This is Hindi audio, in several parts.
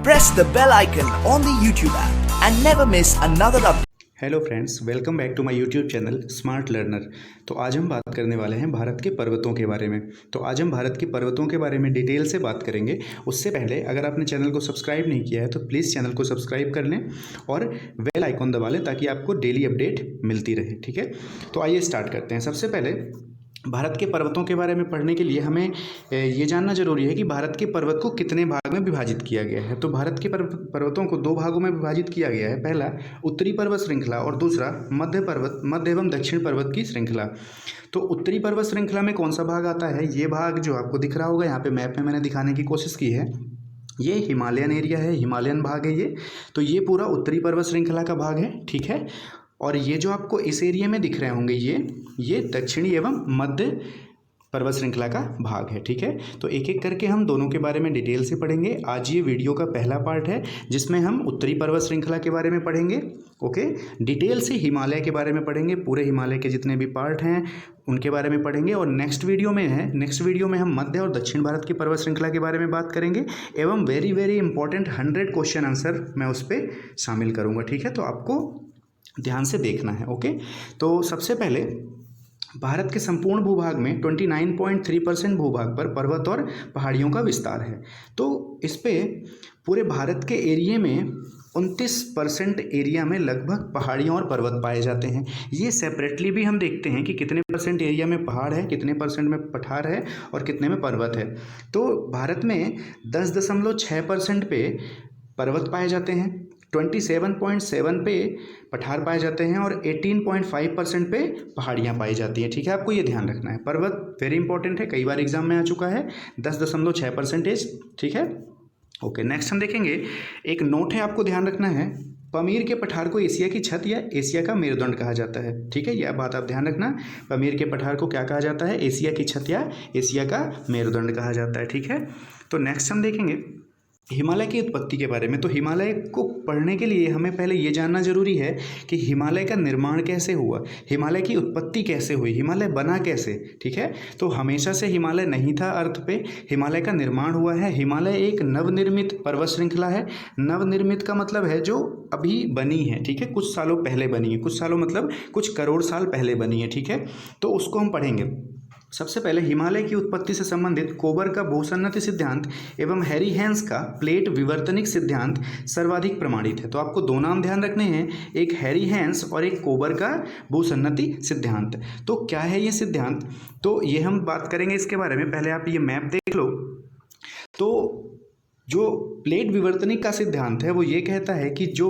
press the bell icon on the YouTube app and never miss another update. Hello friends, welcome back to my YouTube channel smart learner. तो आज हम बात करने वाले हैं भारत के पर्वतों के बारे में। तो आज हम भारत के पर्वतों के बारे में डिटेल से बात करेंगे। उससे पहले अगर आपने चैनल को सब्सक्राइब नहीं किया है तो प्लीज़ चैनल को सब्सक्राइब कर लें और बेल आइकॉन दबा लें ताकि आपको डेली अपडेट मिलती रहे। ठीक है, तो आइए स्टार्ट करते हैं। सबसे पहले भारत के पर्वतों के बारे में पढ़ने के लिए हमें ये जानना जरूरी है कि भारत के पर्वत को कितने भाग में विभाजित किया गया है। तो भारत के पर्वतों को दो भागों में विभाजित किया गया है। पहला उत्तरी पर्वत श्रृंखला और दूसरा मध्य एवं दक्षिण पर्वत की श्रृंखला। तो उत्तरी पर्वत श्रृंखला में कौन सा भाग आता है? ये भाग जो आपको दिख रहा होगा यहाँ पे मैप में मैंने दिखाने की कोशिश की है, ये हिमालयन एरिया है, हिमालयन भाग है ये। तो ये पूरा उत्तरी पर्वत श्रृंखला का भाग है। ठीक है, और ये जो आपको इस एरिया में दिख रहे होंगे ये दक्षिणी एवं मध्य पर्वत श्रृंखला का भाग है। ठीक है, तो एक एक करके हम दोनों के बारे में डिटेल से पढ़ेंगे। आज ये वीडियो का पहला पार्ट है जिसमें हम उत्तरी पर्वत श्रृंखला के बारे में पढ़ेंगे। ओके, डिटेल से हिमालय के बारे में पढ़ेंगे, पूरे हिमालय के जितने भी पार्ट हैं उनके बारे में पढ़ेंगे। और नेक्स्ट वीडियो में हम मध्य और दक्षिण भारत की पर्वत श्रृंखला के बारे में बात करेंगे एवं very very important 100 question answer मैं उस पर शामिल करूँगा। ठीक है, तो आपको ध्यान से देखना है। ओके, तो सबसे पहले भारत के संपूर्ण भूभाग में 29.3% भूभाग पर पर्वत और पहाड़ियों का विस्तार है। तो इस पे पूरे भारत के एरिया में 29% एरिया में लगभग पहाड़ियाँ और पर्वत पाए जाते हैं। ये सेपरेटली भी हम देखते हैं कि कितने परसेंट एरिया में पहाड़ है, कितने परसेंट में पठार है और कितने में पर्वत है। तो भारत में 10.6% पे पर्वत पाए जाते हैं, 27.7 पे पठार पाए जाते हैं और 18.5% पे पहाड़ियाँ पाई जाती हैं। ठीक है, आपको ये ध्यान रखना है। पर्वत वेरी इंपॉर्टेंट है, कई बार एग्जाम में आ चुका है, 10.6%। ठीक है, ओके। नेक्स्ट हम देखेंगे, एक नोट है आपको ध्यान रखना है, पमीर के पठार को एशिया की छत या एशिया का मेरुदंड कहा जाता है। ठीक है, यह बात आप ध्यान रखना, पमीर के पठार को क्या कहा जाता है? एशिया की छत या एशिया का मेरुदंड कहा जाता है। ठीक है, तो नेक्स्ट हम देखेंगे हिमालय की उत्पत्ति के बारे में। तो हिमालय को पढ़ने के लिए हमें पहले ये जानना जरूरी है कि हिमालय का निर्माण कैसे हुआ, हिमालय की उत्पत्ति कैसे हुई, हिमालय बना कैसे। ठीक है, तो हमेशा से हिमालय नहीं था अर्थ पे, हिमालय का निर्माण हुआ है। हिमालय एक नवनिर्मित पर्वत श्रृंखला है। नवनिर्मित का मतलब है जो अभी बनी है। ठीक है, कुछ सालों पहले बनी है, कुछ सालों मतलब कुछ करोड़ साल पहले बनी है। ठीक है, तो उसको हम पढ़ेंगे। सबसे पहले हिमालय की उत्पत्ति से संबंधित कोबर का भूसन्नति सिद्धांत एवं हैरी हैंस का प्लेट विवर्तनिक सिद्धांत सर्वाधिक प्रमाणित है। तो आपको दो नाम ध्यान रखने हैं, एक हैरी हैंस और एक कोबर का भूसन्नति सिद्धांत। तो क्या है ये सिद्धांत? तो ये हम बात करेंगे इसके बारे में। पहले आप ये मैप देख लो। तो जो प्लेट विवर्तनिक का सिद्धांत है वो ये कहता है कि जो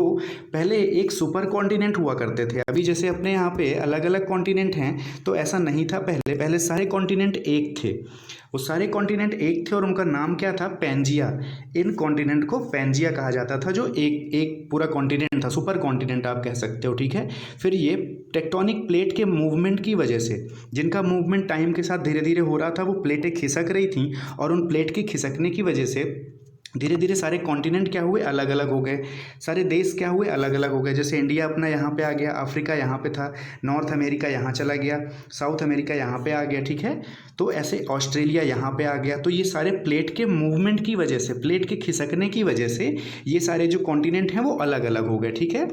पहले एक सुपर कॉन्टिनेंट हुआ करते थे, अभी जैसे अपने यहाँ पे अलग अलग कॉन्टिनेंट हैं, तो ऐसा नहीं था। पहले सारे कॉन्टिनेंट एक थे, वो सारे कॉन्टिनेंट एक थे और उनका नाम क्या था? पैंजिया। इन कॉन्टिनेंट को पैंजिया कहा जाता था, जो एक पूरा कॉन्टिनेंट था, सुपर कॉन्टिनेंट आप कह सकते हो। ठीक है, फिर ये टेक्टोनिक प्लेट के मूवमेंट की वजह से, जिनका मूवमेंट टाइम के साथ धीरे धीरे हो रहा था, वो प्लेटें खिसक रही थी और उन प्लेट के खिसकने की वजह से धीरे धीरे सारे कॉन्टिनेंट क्या हुए? अलग अलग हो गए। सारे देश क्या हुए? अलग अलग हो गए। जैसे इंडिया अपना यहाँ पे आ गया, अफ्रीका यहाँ पे था, नॉर्थ अमेरिका यहाँ चला गया, साउथ अमेरिका यहाँ पे आ गया। ठीक है, तो ऐसे ऑस्ट्रेलिया यहाँ पे आ गया। तो ये सारे प्लेट के मूवमेंट की वजह से, प्लेट के खिसकने की वजह से ये सारे जो कॉन्टिनेंट हैं वो अलग अलग हो गए। ठीक है,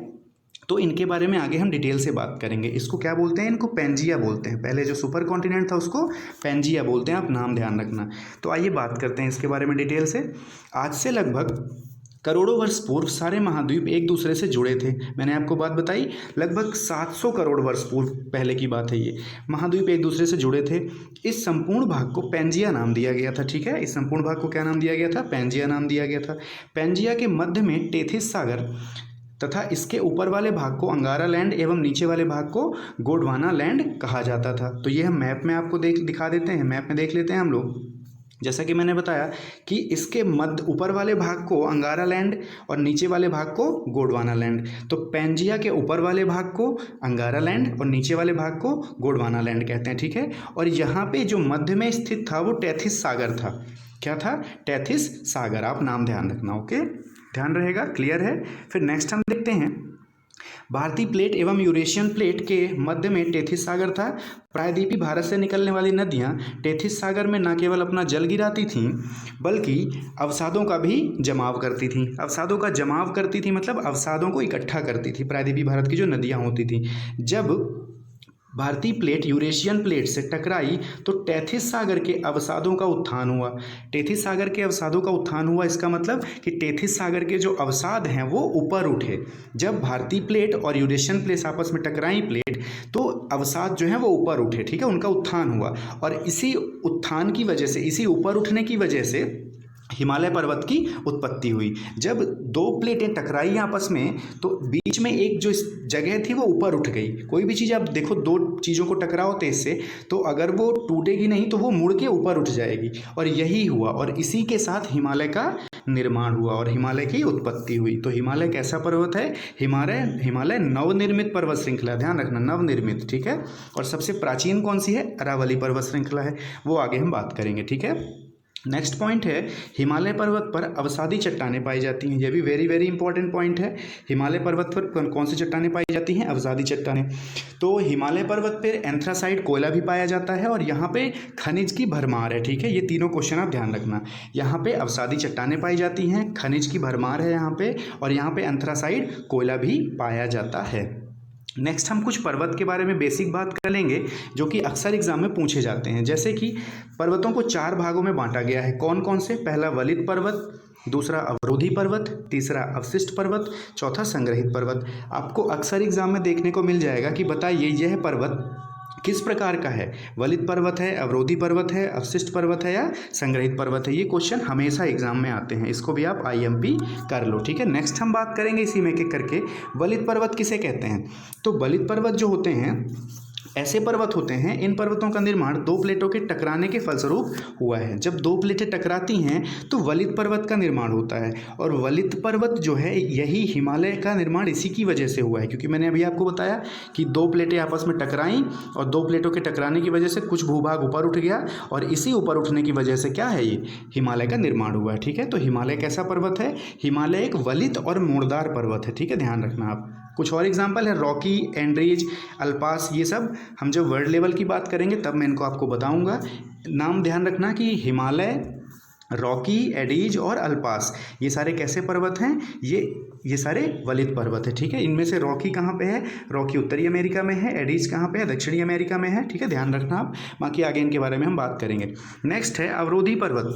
तो इनके बारे में आगे हम डिटेल से बात करेंगे। इसको क्या बोलते हैं? इनको पैंजिया बोलते हैं। पहले जो सुपर कॉन्टिनेंट था उसको पैंजिया बोलते हैं, आप नाम ध्यान रखना। तो आइए बात करते हैं इसके बारे में डिटेल से। आज से लगभग करोड़ों वर्ष पूर्व सारे महाद्वीप एक दूसरे से जुड़े थे। मैंने आपको बात बताई, लगभग 700 करोड़ वर्ष पूर्व पहले की बात है ये। महाद्वीप एक दूसरे से जुड़े थे। इस संपूर्ण भाग को पैंजिया नाम दिया गया था। ठीक है, इस संपूर्ण भाग को क्या नाम दिया गया था? पैंजिया नाम दिया गया था। पैंजिया के मध्य में टेथिस सागर तथा इसके ऊपर वाले भाग को अंगारा लैंड एवं नीचे वाले भाग को गोंडवाना लैंड कहा जाता था। तो ये हम मैप में आपको दिखा देते हैं, मैप में देख लेते हैं हम लोग। जैसा कि मैंने बताया कि इसके मध्य ऊपर वाले भाग को अंगारा लैंड और नीचे वाले भाग को गोंडवाना लैंड। तो पैंजिया के ऊपर वाले भाग को अंगारा लैंड और नीचे वाले भाग को गोंडवाना लैंड कहते हैं। ठीक है, और यहाँ पे जो मध्य में स्थित था वो टेथिस सागर था। क्या था? टेथिस सागर। आप नाम ध्यान रखना। ओके, ध्यान रहेगा, क्लियर है। फिर नेक्स्ट हम देखते हैं भारतीय प्लेट एवं यूरेशियन प्लेट के मध्य में टेथिस सागर था। प्रायद्वीपीय भारत से निकलने वाली नदियां टेथिस सागर में न केवल अपना जल गिराती थीं बल्कि अवसादों का भी जमाव करती थीं। अवसादों का जमाव करती थी मतलब अवसादों को इकट्ठा करती थी। प्रायद्वीपीय भारत की जो नदियां होती थी, जब भारतीय प्लेट यूरेशियन प्लेट से टकराई तो टेथिस सागर के अवसादों का उत्थान हुआ। टेथिस सागर के अवसादों का उत्थान हुआ, इसका मतलब कि टेथिस सागर के जो अवसाद हैं वो ऊपर उठे। जब भारतीय प्लेट और यूरेशियन प्लेट आपस में टकराई प्लेट, तो अवसाद जो है वो ऊपर उठे, ठीक है, उनका उत्थान हुआ। और इसी उत्थान की वजह से, इसी ऊपर उठने की वजह से हिमालय पर्वत की उत्पत्ति हुई। जब दो प्लेटें टकराई आपस में तो बीच में एक जो जगह थी वो ऊपर उठ गई। कोई भी चीज़ आप देखो, दो चीज़ों को टकराओ तेज से, तो अगर वो टूटेगी नहीं तो वो मुड़ के ऊपर उठ जाएगी, और यही हुआ। और इसी के साथ हिमालय का निर्माण हुआ और हिमालय की उत्पत्ति हुई। तो हिमालय कैसा पर्वत है? हिमालय नवनिर्मित पर्वत श्रृंखला, ध्यान रखना, नवनिर्मित, ठीक है। और सबसे प्राचीन कौन सी है? अरावली पर्वत श्रृंखला है, वो आगे हम बात करेंगे, ठीक है। नेक्स्ट पॉइंट है, हिमालय पर्वत पर अवसादी चट्टानें पाई जाती हैं। यह भी वेरी वेरी इंपॉर्टेंट पॉइंट है। हिमालय पर्वत पर कौन सी चट्टानें पाई जाती हैं? अवसादी चट्टानें। तो हिमालय पर्वत पर एंथ्रासाइट कोयला भी पाया जाता है और यहाँ पे खनिज की भरमार है, ठीक है। ये तीनों क्वेश्चन आप ध्यान रखना। यहाँ पे अवसादी चट्टानें पाई जाती हैं, खनिज की भरमार है यहाँ पे, और यहाँ पे एंथ्रासाइट कोयला भी पाया जाता है। नेक्स्ट हम कुछ पर्वत के बारे में बेसिक बात कर लेंगे जो कि अक्सर एग्जाम में पूछे जाते हैं। जैसे कि पर्वतों को 4 भागों में बांटा गया है। कौन कौन से? पहला वलित पर्वत, दूसरा अवरोधी पर्वत, तीसरा अवशिष्ट पर्वत, चौथा संग्रहित पर्वत। आपको अक्सर एग्जाम में देखने को मिल जाएगा कि बताइए यह पर्वत किस प्रकार का है? वलित पर्वत है, अवरोधी पर्वत है, अवशिष्ट पर्वत है या संग्रहित पर्वत है? ये क्वेश्चन हमेशा एग्जाम में आते हैं, इसको भी आप IMP कर लो, ठीक है। नेक्स्ट हम बात करेंगे इसी में एक करके, वलित पर्वत किसे कहते हैं। तो वलित पर्वत जो होते हैं ऐसे पर्वत होते हैं, इन पर्वतों का निर्माण दो प्लेटों के टकराने के फलस्वरूप हुआ है। जब दो प्लेटें टकराती हैं तो वलित पर्वत का निर्माण होता है, और वलित पर्वत जो है यही हिमालय का निर्माण इसी की वजह से हुआ है, क्योंकि मैंने अभी आपको बताया कि दो प्लेटें आपस में टकराईं और दो प्लेटों के टकराने की वजह से कुछ भूभाग ऊपर उठ गया, और इसी ऊपर उठने की वजह से क्या है, ये हिमालय का निर्माण हुआ है, ठीक है। तो हिमालय कैसा पर्वत है? हिमालय एक वलित और मोड़दार पर्वत है, ठीक है, ध्यान रखना आप। कुछ और एग्जाम्पल है, रॉकी, एंड्रीज, अल्पास, ये सब हम जब वर्ल्ड लेवल की बात करेंगे तब मैं इनको आपको बताऊंगा। नाम ध्यान रखना कि हिमालय, रॉकी, एडीज और अल्पास, ये सारे कैसे पर्वत हैं? ये सारे वलित पर्वत है, ठीक है। इनमें से रॉकी कहाँ पे है? रॉकी उत्तरी अमेरिका में है। एडीज कहाँ पे है? दक्षिणी अमेरिका में है, ठीक है, ध्यान रखना आप। बाकी आगे इनके बारे में हम बात करेंगे। नेक्स्ट है अवरोधी पर्वत।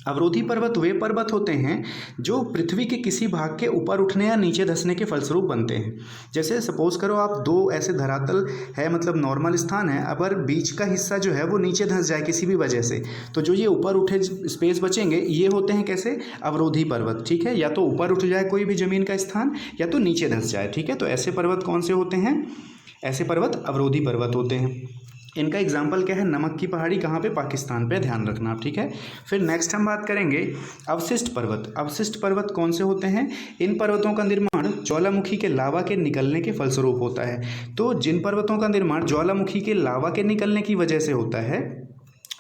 अवरोधी पर्वत वे पर्वत होते हैं जो पृथ्वी के किसी भाग के ऊपर उठने या नीचे धंसने के फलस्वरूप बनते हैं। जैसे सपोज करो आप दो ऐसे धरातल है, मतलब नॉर्मल स्थान है, अगर बीच का हिस्सा जो है वो नीचे धंस जाए किसी भी वजह से, तो जो ये ऊपर उठे स्पेस बचेंगे ये होते हैं कैसे? अवरोधी पर्वत, ठीक है। या तो ऊपर उठ जाए कोई भी जमीन का स्थान या तो नीचे धंस जाए, ठीक है। तो ऐसे पर्वत कौन से होते हैं? ऐसे पर्वत अवरोधी पर्वत होते हैं। इनका एग्जाम्पल क्या है? नमक की पहाड़ी, कहाँ पे? पाकिस्तान पे, ध्यान रखना आप, ठीक है। फिर नेक्स्ट हम बात करेंगे अवशिष्ट पर्वत। अवशिष्ट पर्वत कौन से होते हैं? इन पर्वतों का निर्माण ज्वालामुखी के लावा के निकलने के फलस्वरूप होता है। तो जिन पर्वतों का निर्माण ज्वालामुखी के लावा के निकलने की वजह से होता है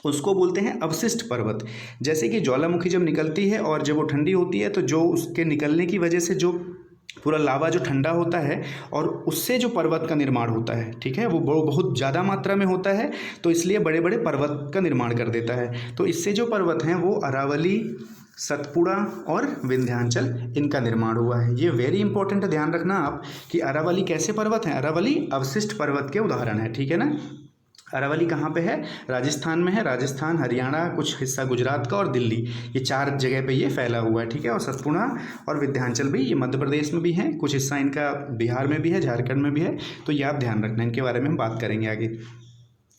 उसको बोलते हैं अवशिष्ट पर्वत। जैसे कि ज्वालामुखी जब निकलती है और जब वो ठंडी होती है तो जो उसके निकलने की वजह से जो पूरा लावा जो ठंडा होता है और उससे जो पर्वत का निर्माण होता है, ठीक है, वो बहुत ज़्यादा मात्रा में होता है, तो इसलिए बड़े बड़े पर्वत का निर्माण कर देता है। तो इससे जो पर्वत हैं वो अरावली, सतपुड़ा और विंध्याचल, इनका निर्माण हुआ है। ये वेरी इंपॉर्टेंट है, ध्यान रखना आप कि अरावली कैसे पर्वत हैं? अरावली अवशिष्ट पर्वत के उदाहरण है, ठीक है ना। अरावली कहाँ पे है? राजस्थान में है। राजस्थान, हरियाणा, कुछ हिस्सा गुजरात का और दिल्ली, ये 4 जगह पे ये फैला हुआ है, ठीक है। और सतपुड़ा और विंध्याचल भी ये मध्य प्रदेश में भी हैं, कुछ हिस्सा इनका बिहार में भी है, झारखंड में भी है। तो ये आप ध्यान रखना, इनके बारे में हम बात करेंगे आगे।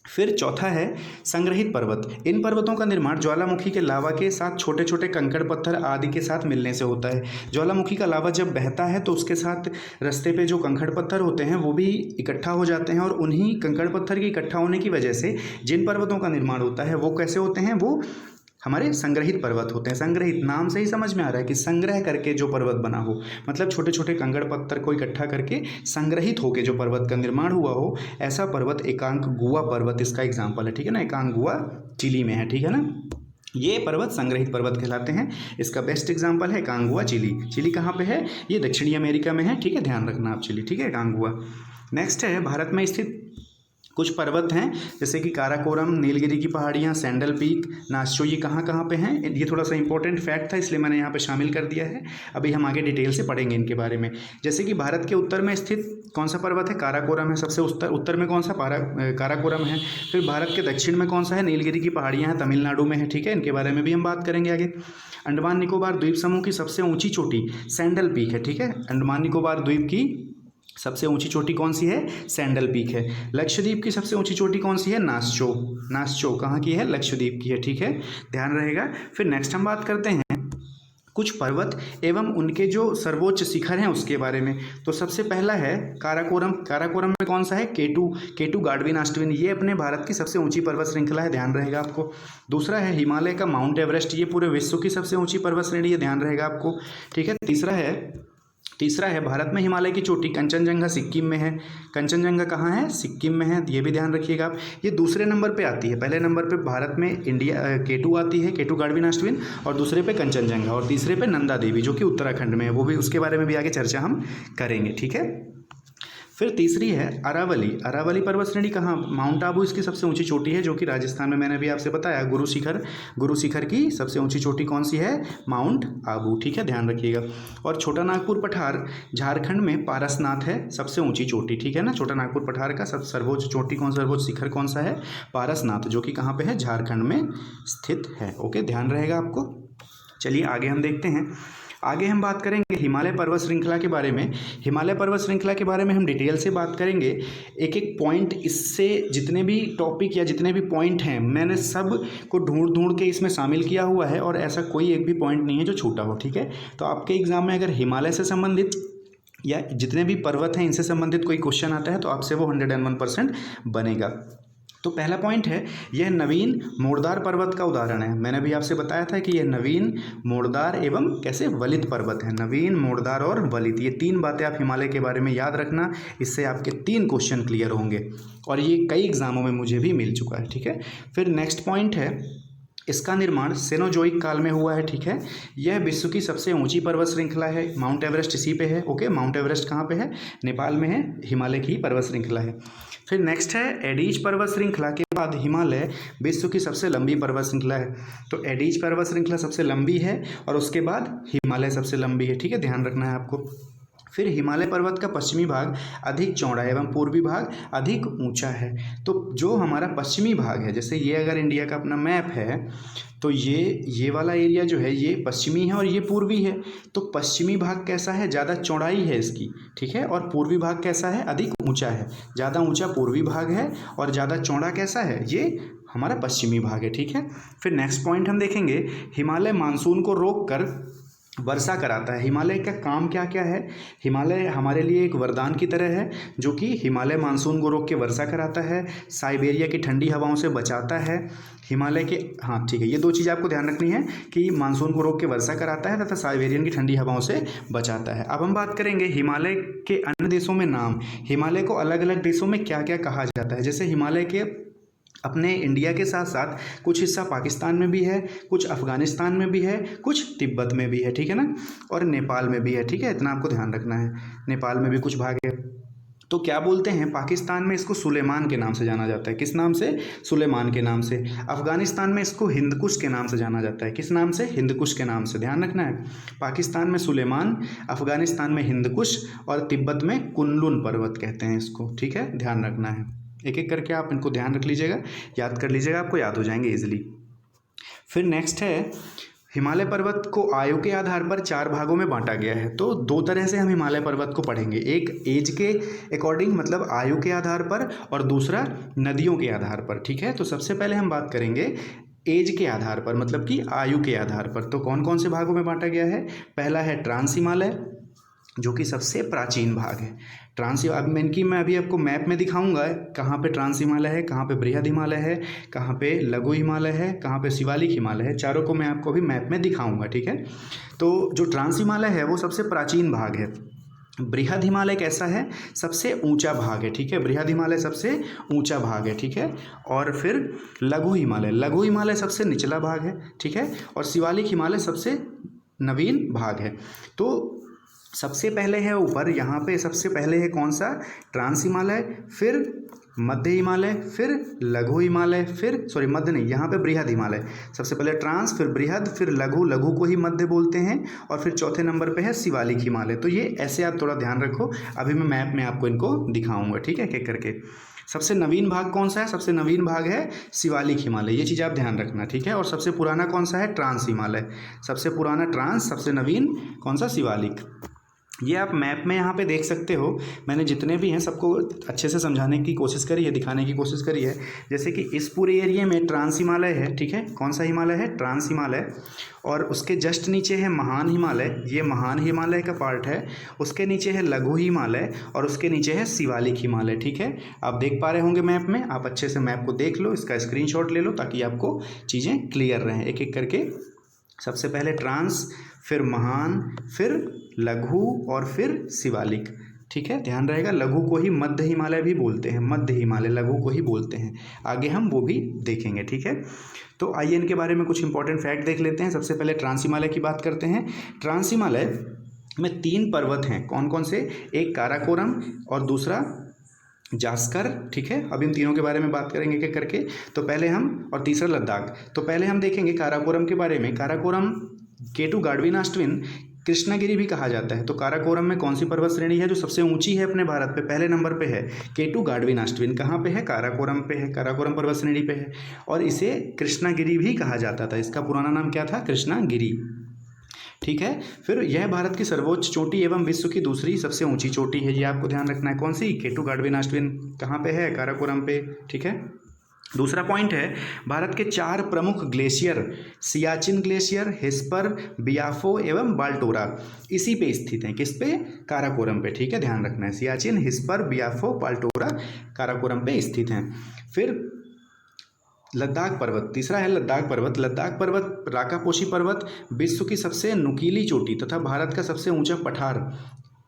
फिर चौथा है संग्रहित पर्वत। इन पर्वतों का निर्माण ज्वालामुखी के लावा के साथ छोटे छोटे कंकड़ पत्थर आदि के साथ मिलने से होता है। ज्वालामुखी का लावा जब बहता है तो उसके साथ रास्ते पे जो कंकड़ पत्थर होते हैं वो भी इकट्ठा हो जाते हैं, और उन्हीं कंकड़ पत्थर के इकट्ठा होने की वजह से जिन पर्वतों का निर्माण होता है वो कैसे होते हैं? वो हमारे संग्रहित पर्वत होते हैं। संग्रहित नाम से ही समझ में आ रहा है कि संग्रह करके जो पर्वत बना हो, मतलब छोटे छोटे कंकड़ पत्थर को इकट्ठा करके संग्रहित होकर जो पर्वत का निर्माण हुआ हो, ऐसा पर्वत एकांकगुआ पर्वत इसका एग्जाम्पल है, ठीक है ना। एकांकगुआ चिली में है, ठीक है ना। ये पर्वत संग्रहित पर्वत कहलाते हैं। इसका बेस्ट एग्जांपल है कांगुआ चिली। चिली कहाँ पे है? ये दक्षिणी अमेरिका में है, ठीक है, ध्यान रखना आप चिली, ठीक है, कांगुआ। नेक्स्ट है भारत में स्थित कुछ पर्वत हैं जैसे कि काराकोरम, नीलगिरी की पहाड़ियाँ, सैंडल पीक, नास्चो, ये कहाँ कहाँ पे हैं? ये थोड़ा सा इंपॉर्टेंट फैक्ट था इसलिए मैंने यहाँ पे शामिल कर दिया है। अभी हम आगे डिटेल से पढ़ेंगे इनके बारे में। जैसे कि भारत के उत्तर में स्थित कौन सा पर्वत है? काराकोरम है, सबसे उत्तर में कौन सा? काराकोरम है। फिर भारत के दक्षिण में कौन सा है? नीलगिरी की पहाड़ियाँ हैं, तमिलनाडु में है, ठीक है, इनके बारे में भी हम बात करेंगे आगे। अंडमान निकोबार द्वीप समूह की सबसे ऊँची चोटी सैंडल पीक है, ठीक है, अंडमान निकोबार द्वीप की सबसे ऊंची चोटी कौन सी है? सैंडल पीक है। लक्षद्वीप की सबसे ऊंची चोटी कौन सी है? नास्चो। नास्चो कहाँ की है? लक्षद्वीप की है, ठीक है, ध्यान रहेगा। फिर नेक्स्ट हम बात करते हैं कुछ पर्वत एवं उनके जो सर्वोच्च शिखर हैं उसके बारे में। तो सबसे पहला है काराकोरम। काराकोरम में कौन सा है? केटू गाडविन आस्टविन, ये अपने भारत की सबसे ऊंची पर्वत श्रृंखला है, ध्यान रहेगा आपको। दूसरा है हिमालय का माउंट एवरेस्ट, ये पूरे विश्व की सबसे ऊंची पर्वत श्रेणी है, ध्यान रहेगा आपको, ठीक है। तीसरा है भारत में हिमालय की चोटी कंचनजंगा सिक्किम में है। कंचनजंगा कहाँ है? सिक्किम में है, ये भी ध्यान रखिएगा आप। ये दूसरे नंबर पे आती है, पहले नंबर पे भारत में केटू आती है, केटू गाडविन आस्टविन, और दूसरे पे कंचनजंगा, और तीसरे पे नंदा देवी जो कि उत्तराखंड में है, वो भी उसके बारे में भी आगे चर्चा हम करेंगे, ठीक है। फिर तीसरी है अरावली। अरावली पर्वत श्रेणी कहाँ? माउंट आबू इसकी सबसे ऊंची चोटी है जो कि राजस्थान में, मैंने अभी आपसे बताया। गुरु शिखर की सबसे ऊंची चोटी कौन सी है? माउंट आबू, ठीक है, ध्यान रखिएगा। और छोटा नागपुर पठार झारखंड में पारसनाथ है सबसे ऊंची चोटी, ठीक है ना। छोटा नागपुर पठार का सर्वोच्च चोटी सर्वोच्च शिखर कौन सा है? पारसनाथ, जो कि कहाँ पे है? झारखंड में स्थित है, ओके, ध्यान रहेगा आपको। चलिए आगे हम देखते हैं। आगे हम बात करेंगे हिमालय पर्वत श्रृंखला के बारे में। हिमालय पर्वत श्रृंखला के बारे में हम डिटेल से बात करेंगे, एक एक पॉइंट, इससे जितने भी टॉपिक या जितने भी पॉइंट हैं मैंने सब को ढूंढ के इसमें शामिल किया हुआ है, और ऐसा कोई एक भी पॉइंट नहीं है जो छूटा हो, ठीक है। तो आपके एग्जाम में अगर हिमालय से संबंधित या जितने भी पर्वत हैं इनसे संबंधित कोई क्वेश्चन आता है तो आपसे वो 101% बनेगा। तो पहला पॉइंट है, यह नवीन मोड़दार पर्वत का उदाहरण है। मैंने भी आपसे बताया था कि यह नवीन मोड़दार एवं कैसे वलित पर्वत है। नवीन, मोड़दार और वलित, ये तीन बातें आप हिमालय के बारे में याद रखना, इससे आपके 3 क्वेश्चन क्लियर होंगे, और ये कई एग्जामों में मुझे भी मिल चुका है, ठीक है। फिर नेक्स्ट पॉइंट है, इसका निर्माण सेनोजोइक काल में हुआ है, ठीक है। यह विश्व की सबसे ऊंची पर्वत श्रृंखला है। माउंट एवरेस्ट इसी पे है, ओके। माउंट एवरेस्ट कहाँ पे है? नेपाल में है, हिमालय की पर्वत श्रृंखला है। फिर नेक्स्ट है एडीज पर्वत श्रृंखला के बाद हिमालय विश्व की सबसे लंबी पर्वत श्रृंखला है। तो एडीज पर्वत श्रृंखला सबसे लंबी है और उसके बाद हिमालय सबसे लंबी है, ठीक है, ध्यान रखना है आपको। फिर हिमालय पर्वत का पश्चिमी भाग अधिक चौड़ा एवं पूर्वी भाग अधिक ऊंचा है। तो जो हमारा पश्चिमी भाग है, जैसे ये अगर इंडिया का अपना मैप है तो ये वाला एरिया जो है ये पश्चिमी है और ये पूर्वी है। तो पश्चिमी भाग कैसा है? ज़्यादा चौड़ाई है इसकी, ठीक है। और पूर्वी भाग कैसा है? अधिक ऊंचा है। ज़्यादा ऊंचा पूर्वी भाग है और ज़्यादा चौड़ा कैसा है? ये हमारा पश्चिमी भाग है, ठीक है। फिर नेक्स्ट पॉइंट हम देखेंगे, हिमालय मानसून को रोक कर वर्षा कराता है। हिमालय का काम क्या क्या है? हिमालय हमारे लिए एक वरदान की तरह है जो कि हिमालय मानसून को रोक के वर्षा कराता है, साइबेरिया की ठंडी हवाओं से बचाता है। हिमालय के, हाँ ठीक है, ये 2 चीज़ आपको ध्यान रखनी है कि मानसून को रोक के वर्षा कराता है तथा साइबेरियन की ठंडी हवाओं से बचाता है। अब हम बात करेंगे हिमालय के अन्य देशों में नाम। हिमालय को अलग अलग देशों में क्या क्या कहा जाता है? जैसे हिमालय के अपने इंडिया के साथ साथ कुछ हिस्सा पाकिस्तान में भी है, कुछ अफगानिस्तान में भी है, कुछ तिब्बत में भी है, ठीक है ना, और नेपाल में भी है, ठीक है, इतना आपको ध्यान रखना है। नेपाल में भी कुछ भाग है। तो क्या बोलते हैं, पाकिस्तान में इसको सुलेमान के नाम से जाना जाता है। किस नाम से? सुलेमान के नाम से। अफगानिस्तान में इसको हिंदकुश के नाम से जाना जाता है। किस नाम से? हिंदकुश के नाम से, ध्यान रखना है। पाकिस्तान में सुलेमान, अफगानिस्तान में हिंदकुश और तिब्बत में कुनलुन पर्वत कहते हैं इसको, ठीक है, ध्यान रखना है। एक एक करके आप इनको ध्यान रख लीजिएगा, याद कर लीजिएगा, आपको याद हो जाएंगे इजीली। फिर नेक्स्ट है, हिमालय पर्वत को आयु के आधार पर 4 भागों में बांटा गया है। तो 2 तरह से हम हिमालय पर्वत को पढ़ेंगे, एक एज के अकॉर्डिंग मतलब आयु के आधार पर, और दूसरा नदियों के आधार पर, ठीक है। तो सबसे पहले हम बात करेंगे एज के आधार पर, मतलब कि आयु के आधार पर। तो कौन कौन से भागों में बांटा गया है? पहला है ट्रांस हिमालय, जो कि सबसे प्राचीन भाग है। अब मैं अभी आपको मैप में दिखाऊंगा कहाँ पे ट्रांस हिमालय है, कहाँ पे बृहद हिमालय है, कहाँ पे लघु हिमालय है, कहाँ पे शिवालिक हिमालय है। चारों को मैं आपको अभी मैप में दिखाऊंगा, ठीक है। तो जो ट्रांस हिमालय है वो सबसे प्राचीन भाग है। बृहद हिमालय कैसा है, सबसे ऊंचा भाग है, ठीक है। बृहद हिमालय सबसे ऊंचा भाग है, ठीक है। और फिर लघु हिमालय सबसे निचला भाग है, ठीक है। और शिवालिक हिमालय सबसे नवीन भाग है। तो सबसे पहले है ऊपर, यहाँ पे सबसे पहले है कौन सा, ट्रांस हिमालय, फिर मध्य हिमालय, फिर लघु हिमालय, फिर सॉरी मध्य नहीं, यहाँ पे बृहद हिमालय। सबसे पहले ट्रांस, फिर बृहद, फिर लघु, लघु को ही मध्य बोलते हैं, और फिर चौथे नंबर पे है शिवालिक हिमालय। तो ये ऐसे आप थोड़ा ध्यान रखो, अभी मैं मैप में आपको इनको दिखाऊंगा, ठीक है, एक करके। सबसे नवीन भाग कौन सा है, सबसे नवीन भाग है शिवालिक हिमालय, ये चीज़ आप ध्यान रखना, ठीक है। और सबसे पुराना कौन सा है, ट्रांस हिमालय, सबसे पुराना ट्रांस, सबसे नवीन कौन सा, शिवालिक। ये आप मैप में यहाँ पे देख सकते हो, मैंने जितने भी हैं सबको अच्छे से समझाने की कोशिश करी है, दिखाने की कोशिश करी है। जैसे कि इस पूरे एरिया में ट्रांस हिमालय है, ठीक है, कौन सा हिमालय है, ट्रांस हिमालय। और उसके जस्ट नीचे है महान हिमालय, ये महान हिमालय का पार्ट है। उसके नीचे है लघु हिमालय, और उसके नीचे है शिवालिक हिमालय, ठीक है। आप देख पा रहे होंगे मैप में, आप अच्छे से मैप को देख लो, इसका स्क्रीनशॉट ले लो ताकि आपको चीज़ें क्लियर रहें एक एक करके। सबसे पहले ट्रांस, फिर महान, फिर लघु, और फिर शिवालिक, ठीक है, ध्यान रहेगा। लघु को ही मध्य हिमालय भी बोलते हैं, मध्य हिमालय लघु को ही बोलते हैं, आगे हम वो भी देखेंगे, ठीक है। तो आइए इनके बारे में कुछ इंपॉर्टेंट फैक्ट देख लेते हैं। सबसे पहले ट्रांस हिमालय की बात करते हैं। ट्रांस हिमालय में 3 पर्वत हैं, कौन कौन से, एक काराकोरम और दूसरा जास्कर, ठीक है। अभी हम तीनों के बारे में बात करेंगे एक एक करके। तो पहले हम, और तीसरा लद्दाख। तो पहले हम देखेंगे काराकोरम के बारे में। काराकोरम केटू गाडविनाश्टविन कृष्णागिरी भी कहा जाता है। तो काराकोरम में कौन सी पर्वत श्रेणी है जो सबसे ऊंची है अपने भारत पे, पहले नंबर पे है केटू गाडविनाश्टविन। कहाँ पे है, काराकोरम पे है, काराकोरम पर्वत श्रेणी पे है। और इसे कृष्णागिरी भी कहा जाता था, इसका पुराना नाम क्या था, कृष्णागिरी, ठीक है। फिर यह भारत की सर्वोच्च चोटी एवं विश्व की दूसरी सबसे ऊंची चोटी है, ये आपको ध्यान रखना है। कौन सी, केटू गाडविनाश्टविन, कहाँ पे है, काराकोरम पे, ठीक है। दूसरा पॉइंट है, भारत के 4 प्रमुख ग्लेशियर, सियाचिन ग्लेशियर, हिस्पर, बियाफो एवं बाल्टोरा, इसी पे स्थित हैं। किस पे, काराकोरम पे, ठीक है, ध्यान रखना है। सियाचिन, हिस्पर, बियाफो, बाल्टोरा काराकोरम पे स्थित हैं। फिर लद्दाख पर्वत, तीसरा है लद्दाख पर्वत। लद्दाख पर्वत राकापोशी पर्वत विश्व की सबसे नुकीली चोटी तथा भारत का सबसे ऊंचा पठार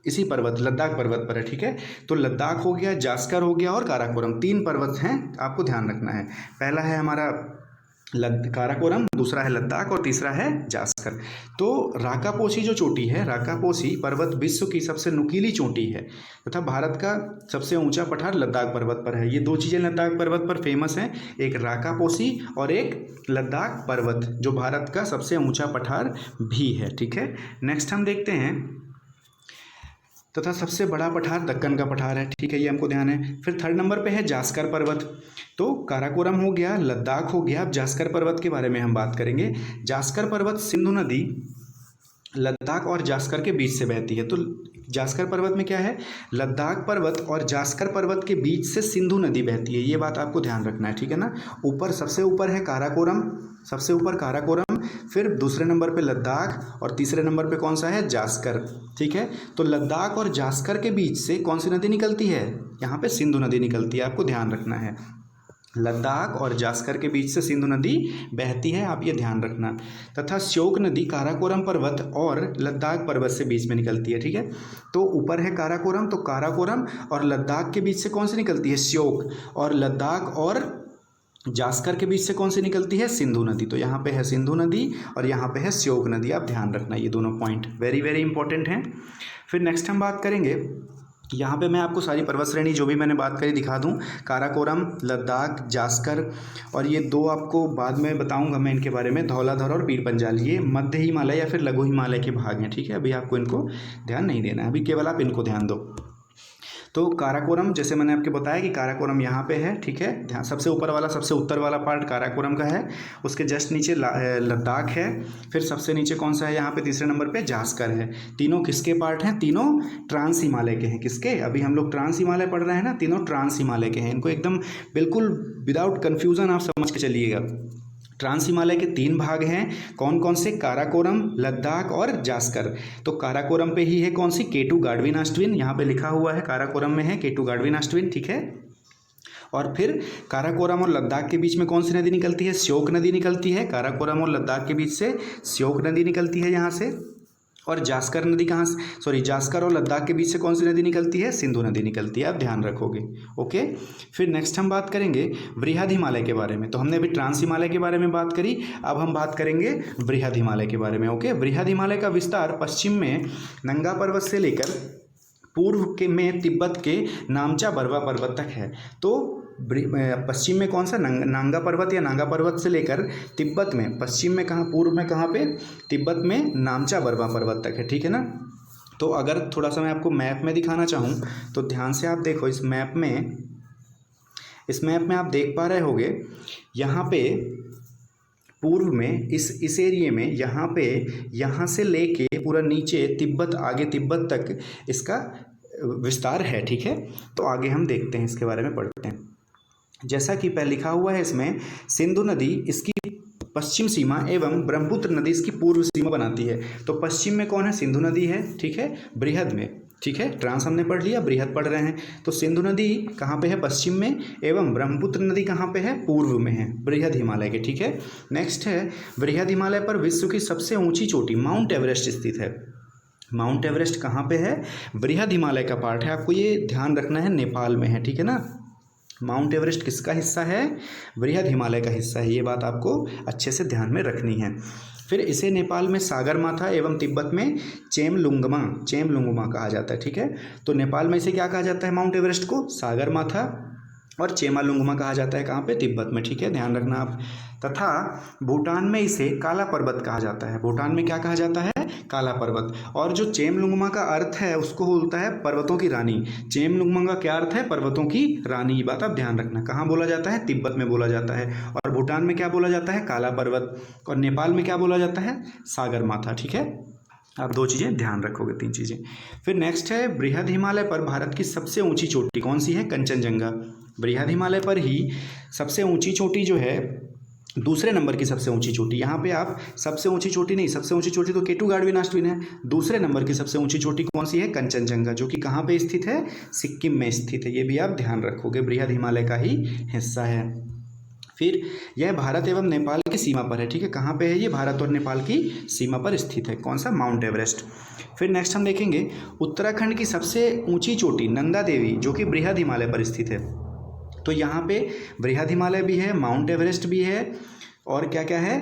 इसी पर्वत लद्दाख पर्वत पर है, ठीक है। तो लद्दाख हो गया, जास्कर हो गया और काराकोरम, 3 पर्वत हैं, आपको ध्यान रखना है। पहला है हमारा काराकोरम, दूसरा है लद्दाख और तीसरा है जास्कर। तो राकापोशी जो चोटी है, राकापोशी पर्वत विश्व की सबसे नुकीली चोटी है तथा भारत का सबसे ऊंचा पठार लद्दाख पर्वत पर है। ये 2 चीज़ें लद्दाख पर्वत पर फेमस हैं, एक राकापोशी और एक लद्दाख पर्वत जो भारत का सबसे ऊंचा पठार भी है, ठीक है। नेक्स्ट हम देखते हैं, तथा सबसे बड़ा पठार दक्कन का पठार है, ठीक है, ये हमको ध्यान है। फिर 3rd नंबर पे है जास्कर पर्वत। तो काराकोरम हो गया, लद्दाख हो गया, अब जास्कर पर्वत के बारे में हम बात करेंगे। जास्कर पर्वत सिंधु नदी लद्दाख और जास्कर के बीच से बहती है। तो जास्कर पर्वत में क्या है, लद्दाख पर्वत और जास्कर पर्वत के बीच से सिंधु नदी बहती है, ये बात आपको ध्यान रखना है, ठीक है ना। ऊपर सबसे ऊपर है काराकोरम, सबसे ऊपर काराकोरम, फिर दूसरे नंबर पे लद्दाख और तीसरे नंबर पे कौन सा है, जास्कर, ठीक है। तो लद्दाख और जास्कर के बीच से कौन सी नदी निकलती है, यहाँ पे सिंधु नदी निकलती है, आपको ध्यान रखना है। लद्दाख और जास्कर के बीच से सिंधु नदी बहती है, आप ये ध्यान रखना। तथा श्योक नदी काराकोरम पर्वत और लद्दाख पर्वत से बीच में निकलती है, ठीक है। तो ऊपर है काराकोरम, तो काराकोरम और लद्दाख के बीच से कौन सी निकलती है, श्योक, और लद्दाख और जास्कर के बीच से कौन सी निकलती है, सिंधु नदी। तो यहाँ पे है सिंधु नदी और यहाँ पे है श्योक नदी, आप ध्यान रखना, ये दोनों पॉइंट वेरी वेरी इंपॉर्टेंट हैं। फिर नेक्स्ट हम बात करेंगे, यहाँ पे मैं आपको सारी पर्वत श्रेणी जो भी मैंने बात करी दिखा दूँ, काराकोरम, लद्दाख, जास्कर, और ये 2 आपको बाद में बताऊँगा मैं इनके बारे में, धौलाधर और पीर पंजाल, ये मध्य हिमालय या फिर लघु हिमालय के भाग हैं, ठीक है। अभी आपको इनको ध्यान नहीं देना है, अभी केवल आप इनको ध्यान दो। तो काराकोरम, जैसे मैंने आपको बताया कि काराकोरम यहाँ पे है, ठीक है, ध्यान, सबसे ऊपर वाला सबसे उत्तर वाला पार्ट काराकोरम का है, उसके जस्ट नीचे लद्दाख है, फिर सबसे नीचे कौन सा है यहाँ पे, तीसरे नंबर पे जास्कर है। तीनों किसके पार्ट हैं, तीनों ट्रांस हिमालय के हैं। किसके, अभी हम लोग ट्रांस हिमालय पढ़ रहे हैं ना, तीनों ट्रांस हिमालय के हैं, इनको एकदम बिल्कुल विदाउट कन्फ्यूज़न आप समझ के चलिएगा। ट्रांस हिमालय के 3 भाग हैं, कौन कौन से, काराकोरम, लद्दाख और जास्कर। तो काराकोरम पे ही है कौन सी, केटू गाडविनाश्टविन, यहाँ पे लिखा हुआ है काराकोरम में है केटू गाडविनाश्टविन, ठीक है। और फिर काराकोरम और लद्दाख के बीच में कौन सी नदी निकलती है, श्योक नदी निकलती है। काराकोरम और लद्दाख के बीच से श्योक नदी निकलती है यहाँ से। और जास्कर नदी कहाँ से, सॉरी, जास्कर और लद्दाख के बीच से कौन सी नदी निकलती है? सिंधु नदी निकलती है, आप ध्यान रखोगे। ओके, फिर नेक्स्ट हम बात करेंगे बृहद हिमालय के बारे में। तो हमने अभी ट्रांस हिमालय के बारे में बात करी, अब हम बात करेंगे बृहद हिमालय के बारे में। ओके, बृहद हिमालय का विस्तार पश्चिम में नंगा पर्वत से लेकर पूर्व के में तिब्बत के नामचा बरवा पर्वत तक है। तो पश्चिम में कौन सा? नांगा पर्वत या नागा पर्वत से लेकर तिब्बत में, पश्चिम में कहाँ, पूर्व में कहाँ पे? तिब्बत में नामचा बरवा पर्वत तक है, ठीक है ना। तो अगर थोड़ा सा मैं आपको मैप में दिखाना चाहूँ तो ध्यान से आप देखो, इस मैप में आप देख पा रहे होगे, यहाँ पे पूर्व में इस एरिए में, यहाँ पे, यहाँ से लेके पूरा नीचे तिब्बत, आगे तिब्बत तक इसका विस्तार है, ठीक है। तो आगे हम देखते हैं, इसके बारे में पढ़ते हैं। जैसा कि पहले लिखा हुआ है इसमें, सिंधु नदी इसकी पश्चिम सीमा एवं ब्रह्मपुत्र नदी इसकी पूर्व सीमा बनाती है। तो पश्चिम में कौन है? सिंधु नदी है, ठीक है, बृहद में, ठीक है। ट्रांस हमने पढ़ लिया, बृहद पढ़ रहे हैं। तो सिंधु नदी कहाँ पे है? पश्चिम में, एवं ब्रह्मपुत्र नदी कहाँ पे है? पूर्व में है, बृहद हिमालय के, ठीक है। नेक्स्ट है, बृहद हिमालय पर विश्व की सबसे ऊंची चोटी माउंट एवरेस्ट स्थित है। माउंट एवरेस्ट कहाँ पे है? बृहद हिमालय का पार्ट है, आपको ये ध्यान रखना है, नेपाल में है, ठीक है ना। माउंट एवरेस्ट किसका हिस्सा है? बृहद हिमालय का हिस्सा है, ये बात आपको अच्छे से ध्यान में रखनी है। फिर इसे नेपाल में सागरमाथा एवं तिब्बत में चेमलुंगमा कहा जाता है, ठीक है। तो नेपाल में इसे क्या कहा जाता है? माउंट एवरेस्ट को सागरमाथा और चेमालुंगमा कहा जाता है, कहाँ पे? तिब्बत में, ठीक है, ध्यान रखना आप। तथा भूटान में इसे काला पर्वत कहा जाता है। भूटान में क्या कहा जाता है? काला पर्वत। और जो चेमलुंगमा का अर्थ है उसको बोलता है पर्वतों की रानी। चेमलुंगमा का क्या अर्थ है? पर्वतों की रानी। ये बात आप ध्यान रखना। कहाँ बोला जाता है? तिब्बत में बोला जाता है। और भूटान में क्या बोला जाता है? काला पर्वत। और नेपाल में क्या बोला जाता है? सागरमाथा, ठीक है। आप दो चीज़ें ध्यान रखोगे, तीन चीज़ें। फिर नेक्स्ट है, बृहद हिमालय पर भारत की सबसे ऊंची चोटी कौन सी है? कंचनजंगा। बृहद हिमालय पर ही सबसे ऊंची चोटी जो है, दूसरे नंबर की सबसे ऊंची चोटी, यहाँ पे आप सबसे ऊंची चोटी नहीं, सबसे ऊंची चोटी तो केटू गाड़विनाश्विन है। दूसरे नंबर की सबसे ऊंची चोटी कौन सी है? कंचनजंगा, जो कि कहाँ पे स्थित है? सिक्किम में स्थित है। ये भी आप ध्यान रखोगे, बृहद हिमालय का ही हिस्सा है। फिर यह भारत एवं नेपाल की सीमा पर है, ठीक है। कहाँ पे है ये? भारत और नेपाल की सीमा पर स्थित है। कौन सा? Mount Everest. फिर नेक्स्ट हम देखेंगे उत्तराखंड की सबसे ऊंची चोटी नंदा देवी, जो कि बृहद हिमालय पर स्थित है। तो यहाँ पे बृहद हिमालय भी है, माउंट एवरेस्ट भी है, और क्या क्या है?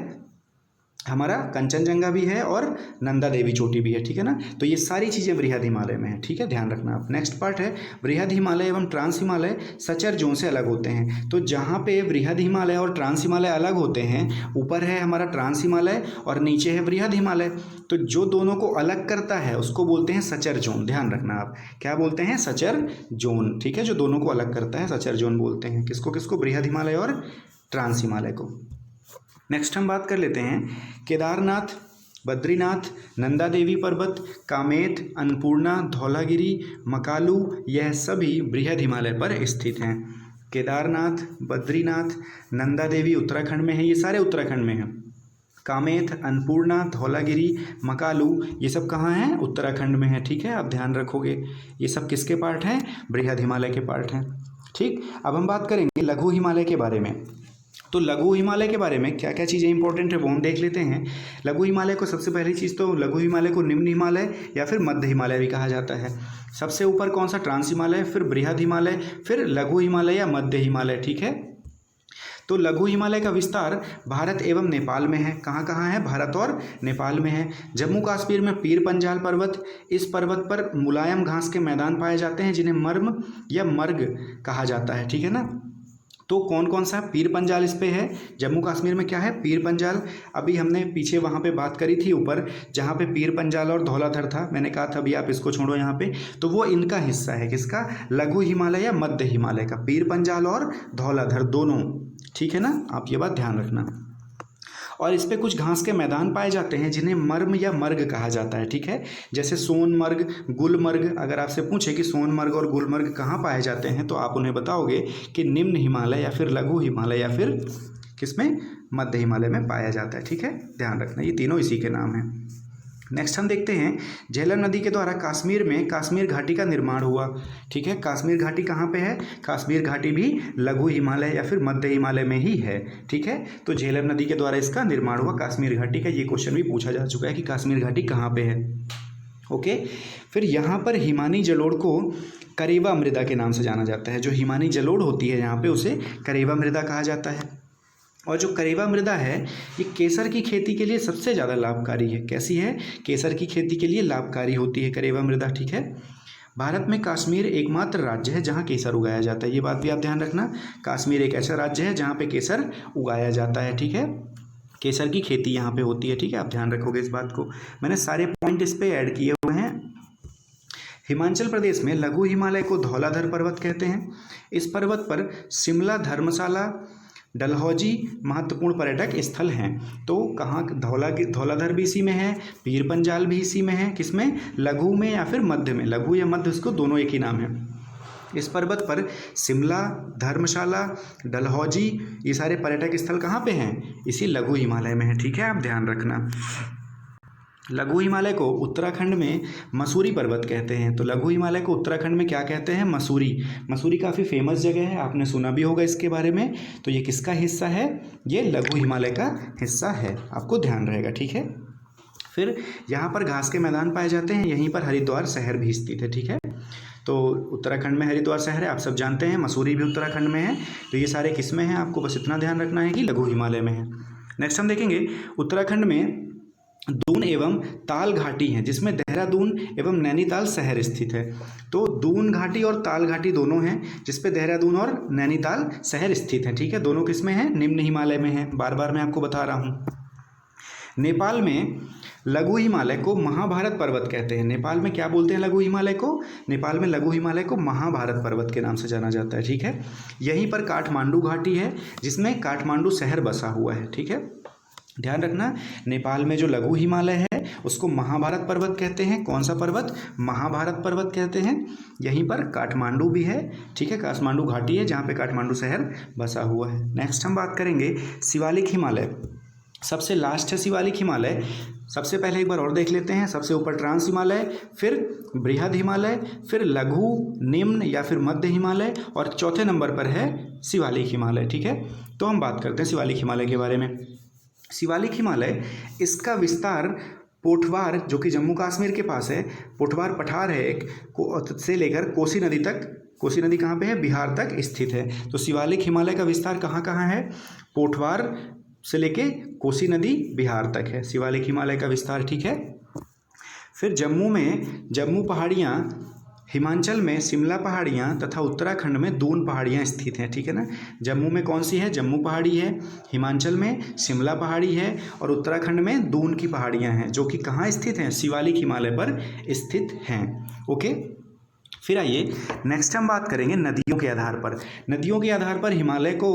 हमारा कंचनजंगा भी है और नंदा देवी चोटी भी है, ठीक है ना। तो ये सारी चीज़ें बृहद हिमालय में है, ठीक है, ध्यान रखना आप। नेक्स्ट पार्ट है, बृहद हिमालय एवं ट्रांस हिमालय सचर जोन से अलग होते हैं। तो जहाँ पे बृहद हिमालय और ट्रांस हिमालय अलग होते हैं, ऊपर है हमारा ट्रांस हिमालय और नीचे है बृहद हिमालय, तो जो दोनों को अलग करता है उसको बोलते हैं सचर जोन। ध्यान रखना आप, क्या बोलते हैं? सचर जोन, ठीक है। जो दोनों को अलग करता है सचर जोन बोलते हैं। किसको किसको? बृहद हिमालय और ट्रांस हिमालय को। नेक्स्ट हम बात कर लेते हैं केदारनाथ, बद्रीनाथ, नंदा देवी पर्वत, कामेत, अन्नपूर्णा, धौलागिरी, मकालू, यह सभी बृहद हिमालय पर स्थित हैं। केदारनाथ, बद्रीनाथ, नंदा देवी उत्तराखंड में है, ये सारे उत्तराखंड में हैं। कामेत, अन्नपूर्णा, धौलागिरी, मकालू, ये सब कहाँ हैं? उत्तराखंड में है, ठीक है, आप ध्यान रखोगे। ये सब किसके पार्ट हैं? बृहद हिमालय के पार्ट हैं, ठीक। अब हम बात करेंगे लघु हिमालय के बारे में। तो लघु हिमालय के बारे में क्या क्या चीज़ें इंपॉर्टेंट है वो हम देख लेते हैं। लघु हिमालय को सबसे पहली चीज़ तो लघु हिमालय को निम्न हिमालय या फिर मध्य हिमालय भी कहा जाता है। सबसे ऊपर कौन सा? ट्रांस हिमालय, फिर बृहद हिमालय, फिर लघु हिमालय या मध्य हिमालय, ठीक है। तो लघु हिमालय का विस्तार भारत एवं नेपाल में है। कहाँ कहाँ है? भारत और नेपाल में है। जम्मू कश्मीर में पीर पंजाल पर्वत, इस पर्वत पर मुलायम घास के मैदान पाए जाते हैं जिन्हें मर्म या मर्ग कहा जाता है, ठीक है ना। तो कौन कौन सा? पीर पंजाल इस पे है। जम्मू कश्मीर में क्या है? पीर पंजाल। अभी हमने पीछे वहाँ पे बात करी थी ऊपर, जहाँ पे पीर पंजाल और धौलाधर था, मैंने कहा था अभी आप इसको छोड़ो यहाँ पे, तो वो इनका हिस्सा है। किसका? लघु हिमालय या मध्य हिमालय का, पीर पंजाल और धौलाधर दोनों, ठीक है ना, आप ये बात ध्यान रखना। और इस पे कुछ घास के मैदान पाए जाते हैं जिन्हें मर्म या मर्ग कहा जाता है, ठीक है। जैसे सोनमर्ग, गुलमर्ग। अगर आपसे पूछे कि सोनमर्ग और गुलमर्ग कहाँ पाए जाते हैं तो आप उन्हें बताओगे कि निम्न हिमालय या फिर लघु हिमालय या फिर किसमें? मध्य हिमालय में पाया जाता है, ठीक है, ध्यान रखना। ये तीनों इसी के नाम हैं। नेक्स्ट हम देखते हैं झेलम नदी के द्वारा कश्मीर में कश्मीर घाटी का निर्माण हुआ। ठीक है, कश्मीर घाटी कहाँ पे है? कश्मीर घाटी भी लघु हिमालय या फिर मध्य हिमालय में ही है। ठीक है, तो झेलम नदी के द्वारा इसका निर्माण हुआ कश्मीर घाटी का। ये क्वेश्चन भी पूछा जा चुका है कि कश्मीर घाटी कहाँ पे है। ओके, फिर यहाँ पर हिमानी जलोढ़ को करेवा मृदा के नाम से जाना जाता है। जो हिमानी जलोढ़ होती है यहाँ पे उसे करेवा मृदा कहा जाता है। और जो करेवा मृदा है ये केसर की खेती के लिए सबसे ज़्यादा लाभकारी है। कैसी है? केसर की खेती के लिए लाभकारी होती है करेवा मृदा। ठीक है, भारत में कश्मीर एकमात्र राज्य है जहाँ केसर उगाया जाता है। ये बात भी आप ध्यान रखना, कश्मीर एक ऐसा राज्य है जहाँ पे केसर उगाया जाता है। ठीक है, केसर की खेती यहाँ पे होती है। ठीक है, आप ध्यान रखोगे इस बात को। मैंने सारे पॉइंट इस पर ऐड किए हुए हैं। हिमाचल प्रदेश में लघु हिमालय को धौलाधर पर्वत कहते हैं। इस पर्वत पर शिमला, धर्मशाला, डलहौजी महत्वपूर्ण पर्यटक स्थल हैं। तो कहाँ? धौलाधर भी इसी में है, पीर पंजाल भी इसी में है। किसमें? लघु में या फिर मध्य में। लघु या मध्य इसको दोनों एक ही नाम है। इस पर्वत पर शिमला, धर्मशाला, डलहौजी ये सारे पर्यटक स्थल कहाँ पे हैं? इसी लघु हिमालय में है। ठीक है, आप ध्यान रखना। लघु हिमालय को उत्तराखंड में मसूरी पर्वत कहते हैं। तो लघु हिमालय को उत्तराखंड में क्या कहते हैं? मसूरी। मसूरी काफ़ी फेमस जगह है, आपने सुना भी होगा इसके बारे में। तो ये किसका हिस्सा है? ये लघु हिमालय का हिस्सा है, आपको ध्यान रहेगा। ठीक है, फिर यहाँ पर घास के मैदान पाए जाते हैं। यहीं पर हरिद्वार शहर भी स्थित है। ठीक है, तो उत्तराखंड में हरिद्वार शहर है, आप सब जानते हैं। मसूरी भी उत्तराखंड में है। तो ये सारे किस में हैं? आपको बस इतना ध्यान रखना है कि लघु हिमालय में है। नेक्स्ट हम देखेंगे उत्तराखंड में दून एवं ताल घाटी हैं, जिसमें देहरादून एवं नैनीताल शहर स्थित है। तो दून घाटी और ताल घाटी दोनों हैं, जिसपे देहरादून और नैनीताल शहर स्थित हैं। ठीक है, दोनों किस में हैं? निम्न हिमालय में हैं। बार बार मैं आपको बता रहा हूँ। नेपाल में लघु हिमालय को महाभारत पर्वत कहते हैं। नेपाल में क्या बोलते हैं लघु हिमालय को? नेपाल में लघु हिमालय को महाभारत पर्वत के नाम से जाना जाता है। ठीक है, यहीं पर काठमांडू घाटी है, जिसमें काठमांडू शहर बसा हुआ है। ठीक है, ध्यान रखना, नेपाल में जो लघु हिमालय है उसको महाभारत पर्वत कहते हैं। कौन सा पर्वत? महाभारत पर्वत कहते हैं। यहीं पर काठमांडू भी है। ठीक है, काठमांडू घाटी है जहाँ पे काठमांडू शहर बसा हुआ है। नेक्स्ट हम बात करेंगे शिवालिक हिमालय। सबसे लास्ट है शिवालिक हिमालय। सबसे पहले एक बार और देख लेते हैं। सबसे ऊपर ट्रांस हिमालय, फिर बृहद हिमालय, फिर लघु, निम्न या फिर मध्य हिमालय, और चौथे नंबर पर है शिवालिक हिमालय। ठीक है, तो हम बात करते हैं शिवालिक हिमालय के बारे में। शिवालिक हिमालय, इसका विस्तार पोठवार, जो कि जम्मू कश्मीर के पास है, पोठवार पठार है एक से लेकर कोसी नदी तक। कोसी नदी कहाँ पे है? बिहार तक स्थित है। तो शिवालिक हिमालय का विस्तार कहाँ कहाँ है? पोठवार से लेके कोसी नदी बिहार तक है शिवालिक हिमालय का विस्तार। ठीक है, फिर जम्मू में जम्मू पहाड़ियाँ, हिमाचल में शिमला पहाड़ियाँ तथा उत्तराखंड में दून पहाड़ियाँ स्थित हैं। ठीक है ना, जम्मू में कौन सी है? जम्मू पहाड़ी है, हिमाचल में शिमला पहाड़ी है, और उत्तराखंड में दून की पहाड़ियाँ हैं, जो कि कहाँ स्थित हैं? शिवालिक हिमालय पर स्थित हैं। ओके, फिर आइए नेक्स्ट हम बात करेंगे नदियों के आधार पर। नदियों के आधार पर हिमालय को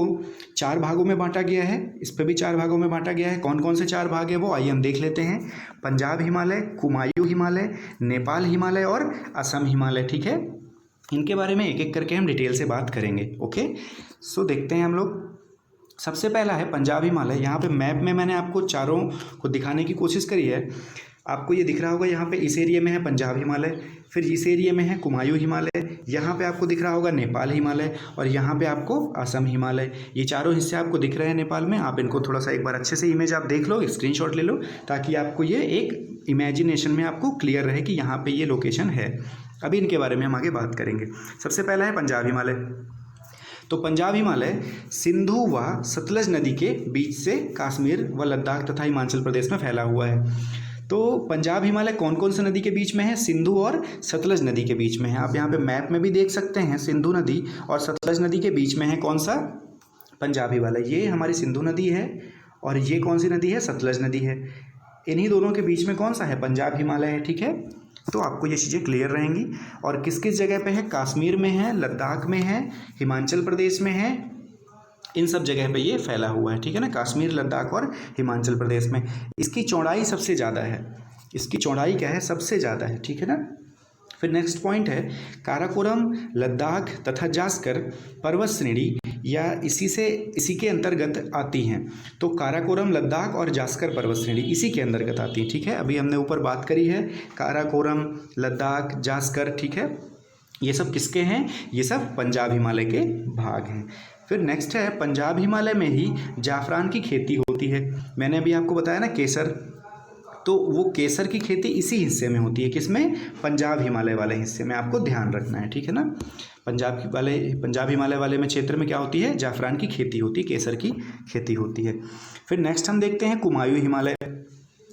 4 भागों में बांटा गया है। इस पर भी 4 भागों में बांटा गया है। कौन कौन से 4 भाग है वो आइए हम देख लेते हैं। पंजाब हिमालय, कुमायूं हिमालय, नेपाल हिमालय और असम हिमालय। ठीक है, इनके बारे में एक एक करके हम डिटेल से बात करेंगे। ओके, सो देखते हैं हम लोग। सबसे पहला है पंजाब हिमालय। यहाँ पे मैप में मैंने आपको चारों को दिखाने की कोशिश करी है। आपको ये दिख रहा होगा, यहाँ पे इस एरिया में है पंजाब हिमालय, फिर इस एरिया में है कुमायूं हिमालय, यहाँ पे आपको दिख रहा होगा नेपाल हिमालय, और यहाँ पे आपको असम हिमालय। ये चारों हिस्से आपको दिख रहे हैं नेपाल में। आप इनको थोड़ा सा एक बार अच्छे से इमेज आप देख लो, स्क्रीनशॉट ले लो, ताकि आपको ये एक इमेजिनेशन में आपको क्लियर रहे कि यहाँ पे ये लोकेशन है। अभी इनके बारे में हम आगे बात करेंगे। सबसे पहला है पंजाब हिमालय। तो पंजाब हिमालय सिंधु व सतलज नदी के बीच से कश्मीर व लद्दाख तथा हिमाचल प्रदेश में फैला हुआ है। तो पंजाब हिमालय कौन कौन सी नदी के बीच में है? सिंधु और सतलज नदी के बीच में है। आप यहाँ पे मैप में भी देख सकते हैं, सिंधु नदी और सतलज नदी के बीच में है कौन सा? पंजाब हिमालय। ये हमारी सिंधु नदी है और ये कौन सी नदी है? सतलज नदी है। इन्हीं दोनों के बीच में कौन सा है? पंजाब हिमालय है। ठीक है, तो आपको ये चीज़ें क्लियर रहेंगी। और किस किस जगह पे है? कश्मीर में है, लद्दाख में है, हिमाचल प्रदेश में है, इन सब जगह पे ये फैला हुआ है। ठीक है ना, कश्मीर, लद्दाख और हिमाचल प्रदेश में। इसकी चौड़ाई सबसे ज़्यादा है। इसकी चौड़ाई क्या है? सबसे ज़्यादा है। ठीक है ना, फिर नेक्स्ट पॉइंट है काराकोरम लद्दाख तथा जास्कर पर्वत श्रेणी या इसी के अंतर्गत आती हैं। तो काराकोरम लद्दाख और जास्कर पर्वत श्रेणी इसी के अंतर्गत आती है। ठीक है, अभी हमने ऊपर बात करी है काराकोरम लद्दाख जास्कर। ठीक है, ये सब किसके हैं? ये सब पंजाब हिमालय के भाग हैं। फिर नेक्स्ट है पंजाब हिमालय में ही जाफरान की खेती होती है। मैंने अभी आपको बताया ना केसर, तो वो केसर की खेती इसी हिस्से में होती है। किसमें? पंजाब हिमालय वाले हिस्से में, आपको ध्यान रखना है। ठीक है ना, पंजाब हिमालय वाले में क्षेत्र में क्या होती है? जाफरान की खेती होती है, केसर की खेती होती है। फिर नेक्स्ट हम देखते हैं कुमायूं हिमालय।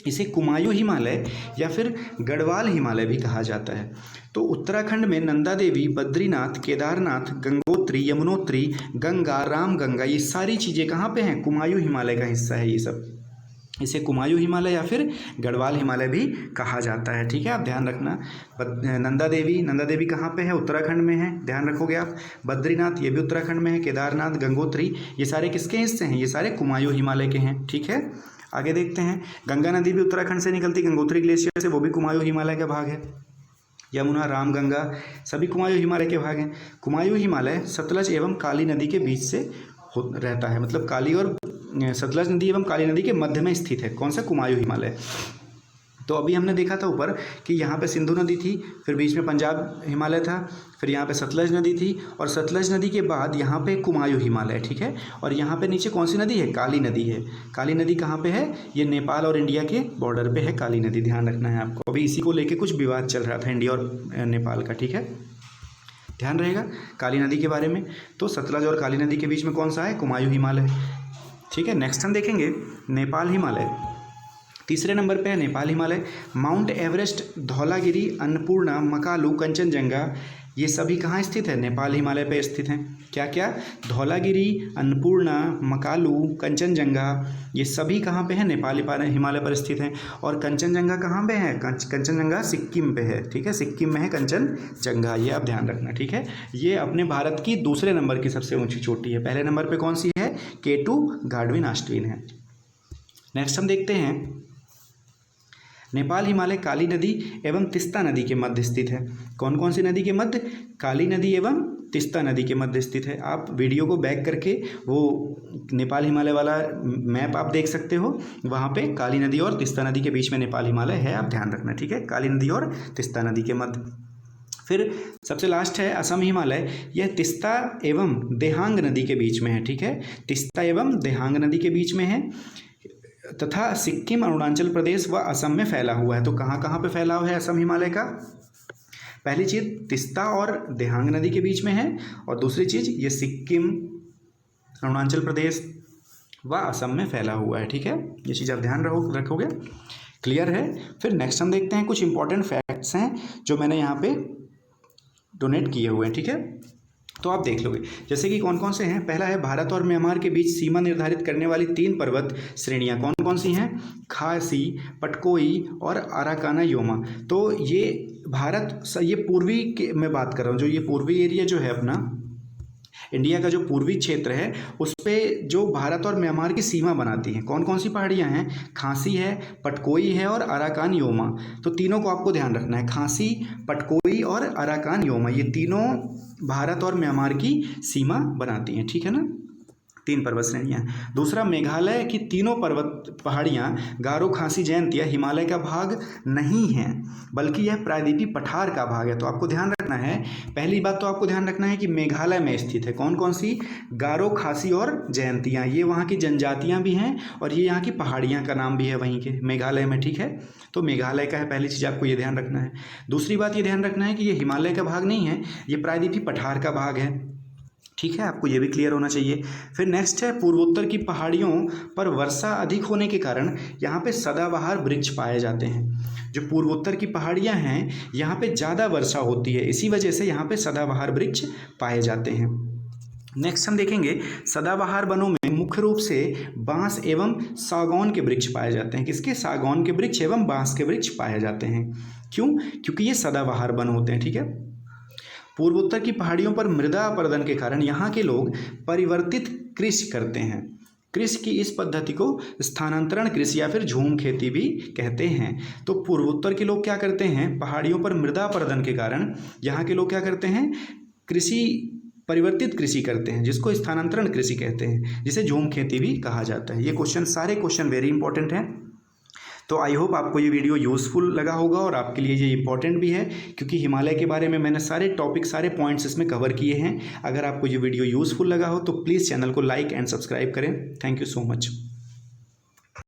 इसे कुमायूं हिमालय या फिर गढ़वाल हिमालय भी कहा जाता है। तो उत्तराखंड में नंदा देवी, बद्रीनाथ, केदारनाथ, गंगोत्री, यमुनोत्री, गंगा, रामगंगा, ये सारी चीज़ें कहाँ पे हैं? कुमायूं हिमालय का हिस्सा है ये सब। इसे कुमायूं हिमालय या फिर गढ़वाल हिमालय भी कहा जाता है। ठीक है, आप ध्यान रखना। नंदा देवी कहाँ पे है? उत्तराखंड में है, ध्यान रखोगे आप। बद्रीनाथ ये भी उत्तराखंड में है। केदारनाथ, गंगोत्री, ये सारे किसके हिस्से हैं? ये सारे कुमायूं हिमालय के हैं। ठीक है, आगे देखते हैं। गंगा नदी भी उत्तराखंड से निकलती, गंगोत्री ग्लेशियर से, वो भी कुमायूं हिमालय का भाग है। यमुना, रामगंगा सभी कुमायूं हिमालय के भाग हैं। कुमायूं हिमालय सतलज एवं काली नदी के बीच से रहता है, मतलब काली और सतलज नदी एवं काली नदी के मध्य में स्थित है। कौन सा? कुमायूं हिमालय। तो अभी हमने देखा था ऊपर कि यहाँ पे सिंधु नदी थी, फिर बीच में पंजाब हिमालय था, फिर यहाँ पे सतलज नदी थी, और सतलज नदी के बाद यहाँ पे कुमायूं हिमालय। ठीक है, और यहाँ पे नीचे कौन सी नदी है? काली नदी है। काली नदी कहाँ पे है? ये नेपाल और इंडिया के बॉर्डर पे है काली नदी, ध्यान रखना है आपको। अभी इसी को लेके कुछ विवाद चल रहा था इंडिया और नेपाल का। ठीक है, ध्यान रहेगा काली नदी के बारे में। तो सतलज और काली नदी के बीच में कौन सा है? कुमायूं हिमालय। ठीक है, नेक्स्ट हम देखेंगे नेपाल हिमालय। तीसरे नंबर पे है नेपाल हिमालय। माउंट एवरेस्ट, धौलागिरी, अन्नपूर्णा, मकालू, कंचनजंगा, ये सभी कहाँ स्थित है? नेपाल हिमालय पे स्थित हैं। क्या क्या? धौलागिरी, अन्नपूर्णा, मकालू, कंचनजंगा, ये सभी कहाँ पे हैं? नेपाल हिमालय पर स्थित हैं। और कंचनजंगा कहाँ पे है? कंचनजंगा सिक्किम पे है। ठीक है, सिक्किम में है कंचनजंगा, ये आप ध्यान रखना। ठीक है, ये अपने भारत की दूसरे नंबर की सबसे ऊंची चोटी है। पहले नंबर पे कौन सी है? K2 गार्डविन ऑस्ट्रीन है। नेक्स्ट हम देखते हैं नेपाल हिमालय काली नदी एवं तिस्ता नदी के मध्य स्थित है। कौन कौन सी नदी के मध्य? काली नदी एवं तिस्ता नदी के मध्य स्थित है। आप वीडियो को बैक करके वो नेपाल हिमालय वाला मैप आप देख सकते हो, वहाँ पे काली नदी और तिस्ता नदी के बीच में नेपाल हिमालय है, आप ध्यान रखना। ठीक है, काली नदी और तिस्ता नदी के मध्य। फिर सबसे लास्ट है असम हिमालय। यह तिस्ता एवं देहांग नदी के बीच में है। ठीक है, तिस्ता एवं देहांग नदी के बीच में है, तथा सिक्किम, अरुणाचल प्रदेश व असम में फैला हुआ है। तो कहाँ कहाँ पे फैला हुआ है असम हिमालय का? पहली चीज़ तिस्ता और देहांग नदी के बीच में है, और दूसरी चीज़ ये सिक्किम, अरुणाचल प्रदेश व असम में फैला हुआ है। ठीक है, ये चीज़ आप ध्यान रखोगे। क्लियर है। फिर नेक्स्ट हम देखते हैं कुछ इंपॉर्टेंट फैक्ट्स हैं जो मैंने यहाँ पे डोनेट किए हुए हैं। ठीक है, तो आप देख लोगे जैसे कि कौन कौन से हैं। पहला है भारत और म्यांमार के बीच सीमा निर्धारित करने वाली 3 पर्वत श्रेणियां कौन कौन सी हैं? खासी, पटकोई और अराकाना योमा। तो ये भारत, ये पूर्वी के मैं बात कर रहा हूँ, जो ये पूर्वी एरिया जो है अपना इंडिया का जो पूर्वी क्षेत्र है, उस पे जो भारत और म्यांमार की सीमा बनाती हैं, कौन कौन सी पहाड़ियाँ हैं? खासी है, पटकोई है और अराकान योमा। तो तीनों को आपको ध्यान रखना है, खासी, पटकोई और अराकान योमा, ये तीनों भारत और म्यांमार की सीमा बनाती हैं। ठीक है ना, 3 पर्वत श्रेणियाँ। दूसरा, मेघालय की तीनों पर्वत पहाड़ियाँ गारो, खासी, जयंतिया हिमालय का भाग नहीं हैं, बल्कि यह प्रायद्वीपीय पठार का भाग है। तो आपको ध्यान रखना है, पहली बात तो आपको ध्यान रखना है कि मेघालय में स्थित है। कौन कौन सी? गारो, खासी और जयंतिया, ये वहाँ की जनजातियाँ भी हैं और ये यहाँ की पहाड़ियाँ का नाम भी है वहीं के मेघालय में। ठीक है, तो मेघालय का है, पहली चीज़ आपको ये ध्यान रखना है। दूसरी बात ये ध्यान रखना है कि ये हिमालय का भाग नहीं है, ये प्रायद्वीपीय पठार का भाग है। ठीक है, आपको ये भी क्लियर होना चाहिए। फिर नेक्स्ट है पूर्वोत्तर की पहाड़ियों पर वर्षा अधिक होने के कारण यहाँ पे सदाबहार वृक्ष पाए जाते हैं। जो पूर्वोत्तर की पहाड़ियाँ हैं यहाँ पे ज़्यादा वर्षा होती है, इसी वजह से यहाँ पे सदाबहार वृक्ष पाए जाते हैं। नेक्स्ट हम देखेंगे सदाबहार वनों में मुख्य रूप से बांस एवं सागौन के वृक्ष पाए जाते हैं। किसके? सागौन के वृक्ष एवं बांस के वृक्ष पाए जाते हैं। क्यों? क्योंकि ये सदाबहार वन होते हैं। ठीक है, पूर्वोत्तर की पहाड़ियों पर मृदा अपरदन के कारण यहाँ के लोग परिवर्तित कृषि करते हैं। कृषि की इस पद्धति को स्थानांतरण कृषि या फिर झूम खेती भी कहते हैं। तो पूर्वोत्तर के लोग क्या करते हैं, पहाड़ियों पर मृदा अपरदन के कारण यहाँ के लोग क्या करते हैं, कृषि परिवर्तित कृषि करते हैं, जिसको स्थानांतरण कृषि कहते हैं, जिसे झूम खेती भी कहा जाता है। ये क्वेश्चन, सारे क्वेश्चन वेरी इंपॉर्टेंट हैं। तो आई होप आपको ये वीडियो यूज़फुल लगा होगा और आपके लिए ये इंपॉर्टेंट भी है, क्योंकि हिमालय के बारे में मैंने सारे टॉपिक, सारे पॉइंट्स इसमें कवर किए हैं। अगर आपको ये वीडियो यूज़फुल लगा हो तो प्लीज़ चैनल को लाइक एंड सब्सक्राइब करें। Thank you so much.